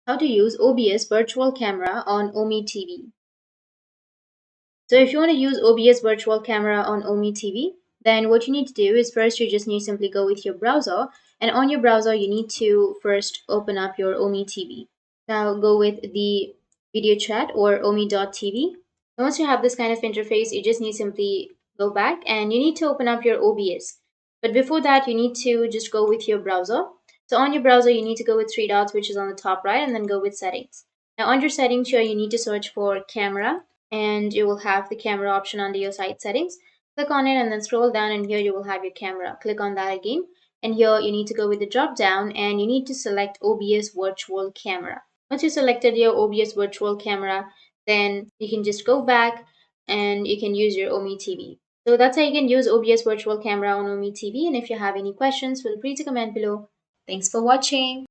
how to use OBS Virtual Camera on Ome TV. So if you want to use OBS Virtual Camera on Ome TV, then what you need to do is first you just need to simply go with your browser, and on your browser you need to first open up your Ome TV. Now go with the video chat or ome.tv. Once you have this kind of interface, you just need to simply go back and you need to open up your OBS. But before that, you need to just go with your browser. So on your browser, you need to go with three dots, which is on the top right, and then go with settings. Now under settings here, you need to search for camera, and you will have the camera option under your site settings. Click on it and then scroll down, and here you will have your camera. Click on that again, and here you need to go with the drop down and you need to select OBS Virtual Camera. Once you selected your OBS Virtual Camera, then you can just go back and you can use your Ome TV. So that's how you can use OBS Virtual Camera on Ome TV. And if you have any questions, feel free to comment below. Thanks for watching.